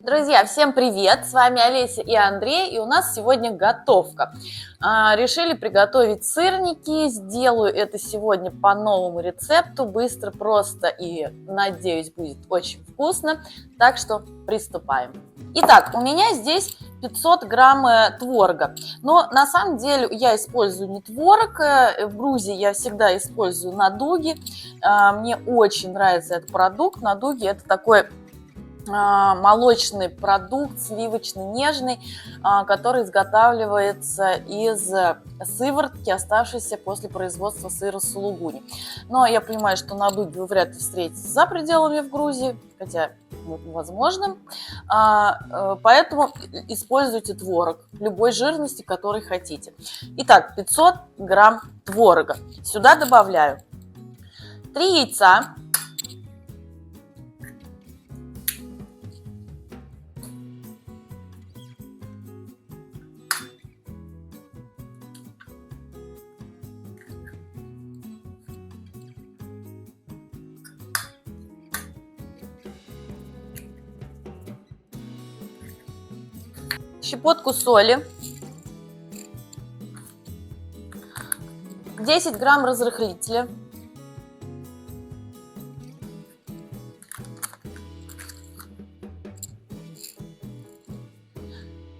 Друзья, всем привет! С вами Олеся и Андрей, и у нас сегодня готовка. Решили приготовить сырники, сделаю это сегодня по новому рецепту, быстро, просто и, надеюсь, будет очень вкусно, так что приступаем. Итак, у меня здесь 500 грамм творога, но на самом деле я использую не творог, в Грузии я всегда использую надуги, мне очень нравится этот продукт, надуги это такой молочный продукт, сливочно-нежный, который изготавливается из сыворотки, оставшейся после производства сыра сулугуни. Но я понимаю, что надуги вы вряд ли встретите за пределами в Грузии, хотя возможно. Поэтому используйте творог любой жирности, который хотите. Итак, 500 грамм творога. Сюда добавляю 3 яйца, щепотку соли, 10 грамм разрыхлителя,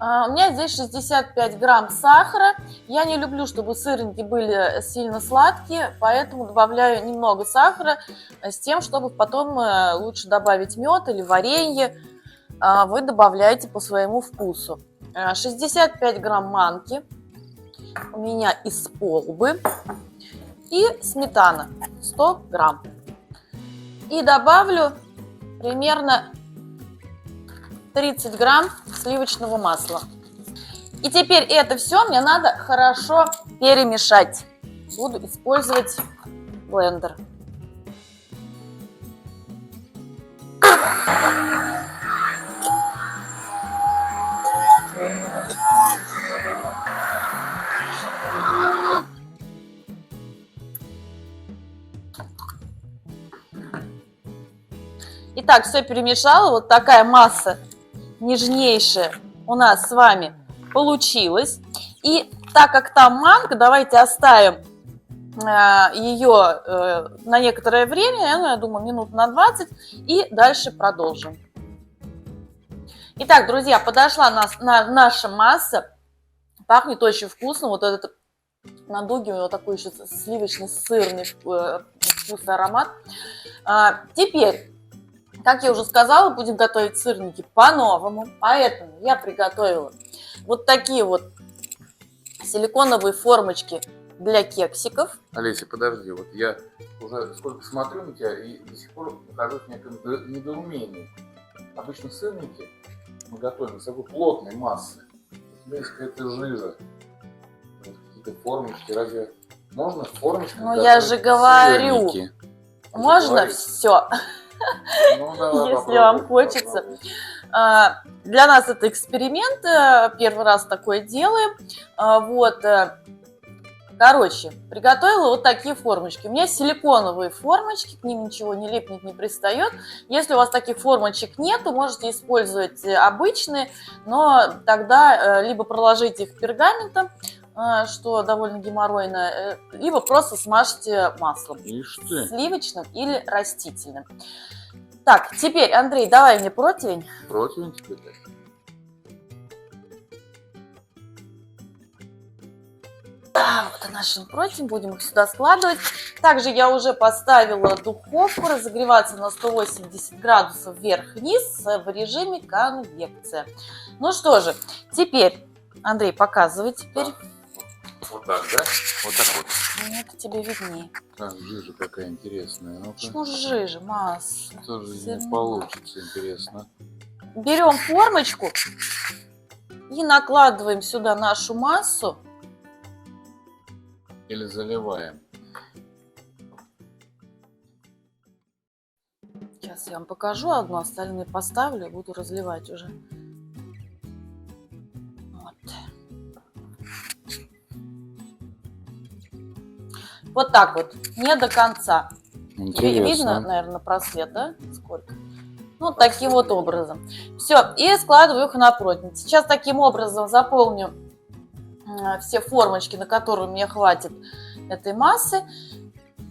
у меня здесь 65 грамм сахара. Я не люблю, чтобы сырники были сильно сладкие, поэтому добавляю немного сахара с тем, чтобы потом лучше добавить мед или варенье. Вы добавляете по своему вкусу. 65 грамм манки у меня из полбы и сметана 100 грамм. И добавлю примерно 30 грамм сливочного масла. И теперь это все мне надо хорошо перемешать. Буду использовать блендер. Итак, все перемешала. Вот такая масса нежнейшая у нас с вами получилась. И так как там манка, давайте оставим ее на некоторое время, ну, я думаю, минут на 20, и дальше продолжим. Итак, друзья, подошла наша масса. Пахнет очень вкусно. Вот этот надуги, у него такой еще сливочный сырный вкусный аромат. Теперь, как я уже сказала, будем готовить сырники по-новому, поэтому я приготовила вот такие вот силиконовые формочки для кексиков. Олеся, подожди, вот я уже сколько смотрю на тебя и до сих пор нахожусь в неком недоумении. Обычно сырники мы готовим с такой плотной массы. У тебя есть какая-то жижа, какие-то формочки. Разве можно в формочках? Ну я же говорю, сырники? можно все. Ну, давай, если вам хочется. Для нас это эксперимент, первый раз такое делаем. Короче, приготовила вот такие формочки. У меня силиконовые формочки, к ним ничего не липнет, не пристает. Если у вас таких формочек нет, то можете использовать обычные, но тогда либо проложите их пергаментом, что довольно геморройно, либо просто смажьте маслом, сливочным или растительным. Так, теперь, Андрей, давай мне противень. Противень теперь? Вот и наш противень, будем их сюда складывать. Также я уже поставила духовку разогреваться на 180 градусов вверх-вниз в режиме конвекция. Ну что же, теперь, Андрей, показывай теперь. Вот так, да? Вот так вот. Ну, это тебе виднее. Так, жижа какая интересная. Ну-ка. Почему жижа, масса? Тоже не получится, интересно. Берем формочку и накладываем сюда нашу массу. Или заливаем. Сейчас я вам покажу одну, остальные поставлю и буду разливать уже. Вот так вот, не до конца. Интересно. Видно, наверное, просвет, да? Сколько? Ну, таким вот образом. Все, и складываю их на противень. Сейчас таким образом заполню все формочки, на которые мне хватит этой массы.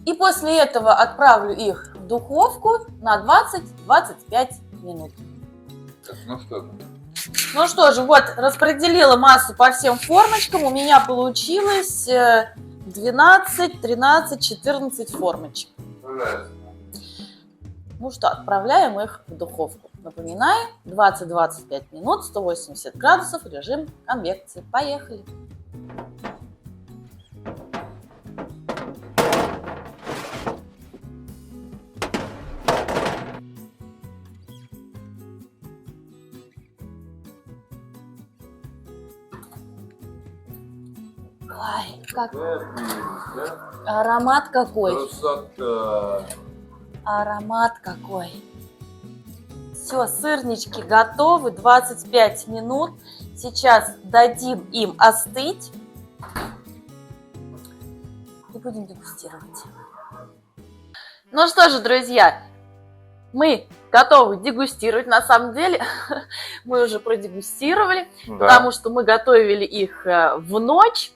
И после этого отправлю их в духовку на 20-25 минут. Ну что же, вот распределила массу по всем формочкам. У меня получилось 12, 13, 14 формочек. Ну что, отправляем их в духовку. Напоминаю, 20-25 минут, 180 градусов, режим конвекции. Поехали! Ой, как аромат какой! Красота! Аромат какой! Все, сырнички готовы, 25 минут. Сейчас дадим им остыть и будем дегустировать. Ну что же, друзья, мы готовы дегустировать. На самом деле мы уже продегустировали, Да. потому что мы готовили их в ночь,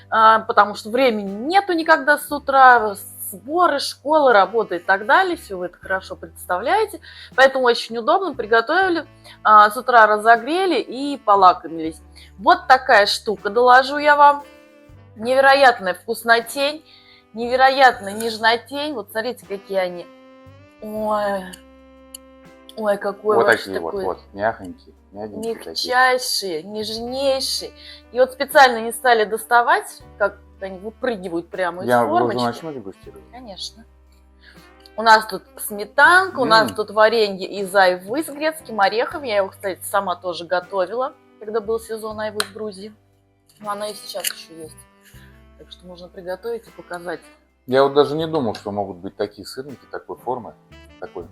потому что времени нету никогда с утра, сборы, школа, работа и так далее. Все вы это хорошо представляете. Поэтому очень удобно. Приготовили, с утра разогрели и полакомились. Вот такая штука, доложу я вам. Невероятная вкуснотень, невероятная нежнотень. Вот смотрите, какие они. Ой, ой, какой Вот вообще такие такой вот, мягонькие, мягенькие такие. мягчайшие, нежнейшие. И вот специально не стали доставать, как они выпрыгивают прямо из Я уже формочки. начну дегустировать. Конечно. У нас тут сметанка, у нас тут варенье из айвы с грецким орехом. Я его, кстати, сама тоже готовила, когда был сезон айвы в Грузии. Но она и сейчас еще есть. Так что можно приготовить и показать. Я вот даже не думал, что могут быть такие сырники, такой формы, такой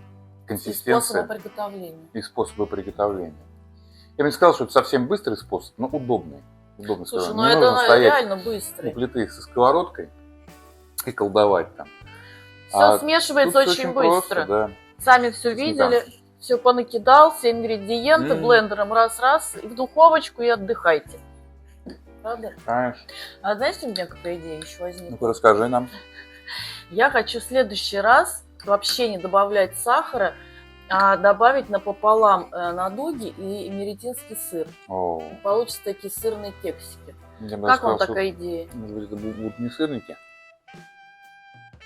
консистенции Способы приготовления. и способы приготовления. Я бы не сказал, что это совсем быстрый способ, но удобный. Удобно Слушай, сказать. ну Не это нужно стоять реально у быстрый. плиты со сковородкой и колдовать там. Все смешивается Тут очень просто, быстро. да. Сами все видели, все понакидал, все ингредиенты блендером раз-раз, и в духовочку, и отдыхайте. Правда? Конечно. А знаете, у меня какая идея еще возникла? Ну-ка расскажи нам. Я хочу в следующий раз вообще не добавлять сахара, а добавить напополам надуги и меретинский сыр. О, Получатся такие сырные кексики. я бы Как вам сказал, такая идея? что, может быть, это будут не сырники,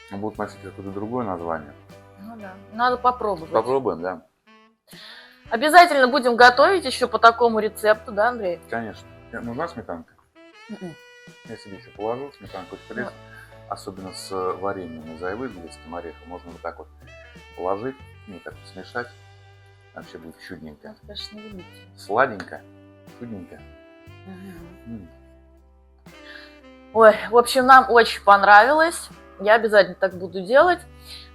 а будут носить какое-то другое название. Ну да, надо попробовать. Попробуем, да? Обязательно будем готовить еще по такому рецепту, да, Андрей? Конечно. Нужна сметанка? Мгм. Я себе еще положу сметанку в пресс, особенно с вареньем из айвы с грецким орехом. Можно вот так вот положить, ну так вот смешать. Вообще будет чудненько. Это, конечно, не любите. Сладенько, чудненько. Мгм. Ой, в общем, нам очень понравилось. Я обязательно так буду делать.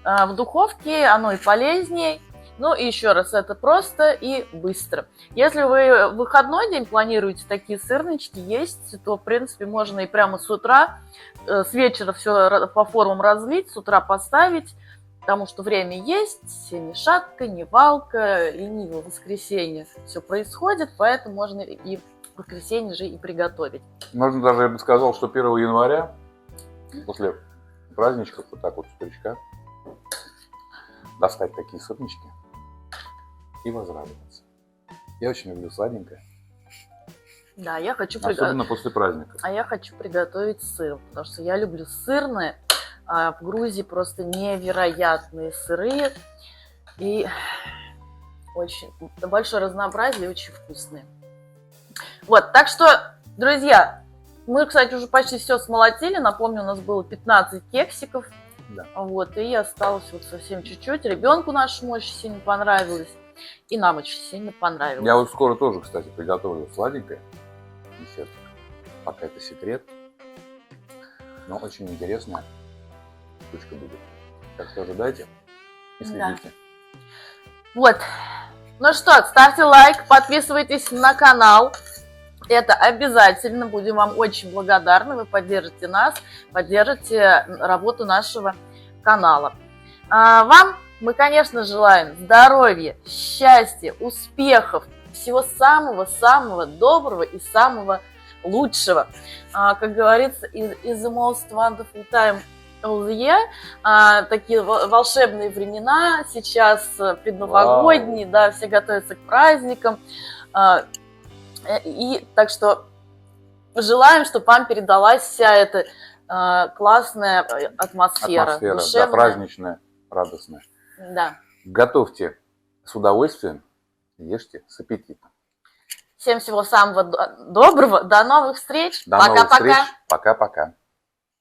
В духовке оно и полезнее. Ну и еще раз, это просто и быстро. Если вы в выходной день планируете такие сырнички есть, то, в принципе, можно и прямо с утра, с вечера все по формам разлить, с утра поставить, потому что время есть, ни шатка, ни валка, ленивое воскресенье все происходит, поэтому можно и в воскресенье же и приготовить. Можно даже, я бы сказал, что 1 января, после праздничков, вот так вот с крючка, достать такие сырнички и возрадоваться. Я очень люблю сладенькое, Да, я хочу особенно после праздника. А я хочу приготовить сыр, потому что я люблю сырное. А в Грузии просто невероятные сыры. И очень большое разнообразие, и очень вкусные. Вот, так что, друзья, мы, кстати, уже почти все смолотили. Напомню, у нас было 15 кексиков. Да. Вот, и осталось вот совсем чуть-чуть. Ребенку нашему очень сильно понравилось. И нам очень сильно понравилось. Я вот скоро тоже, кстати, приготовлю сладенькое десерт. Пока это секрет. Но очень интересная штучка будет. Так что ожидайте и следите. Вот. Ну что, ставьте лайк, подписывайтесь на канал. Это обязательно. Будем вам очень благодарны. Вы поддержите нас, поддержите работу нашего канала. Вам Мы, конечно, желаем здоровья, счастья, успехов, всего самого-самого доброго и самого лучшего. Как говорится, is the most wonderful time of the year. Такие волшебные времена, сейчас предновогодние, да, все готовятся к праздникам. И так что желаем, чтобы вам передалась вся эта классная атмосфера, душевная. Да, праздничная, радостная. Да. Готовьте с удовольствием, ешьте с аппетитом. Всем всего самого доброго, до новых встреч. До новых встреч. Пока-пока.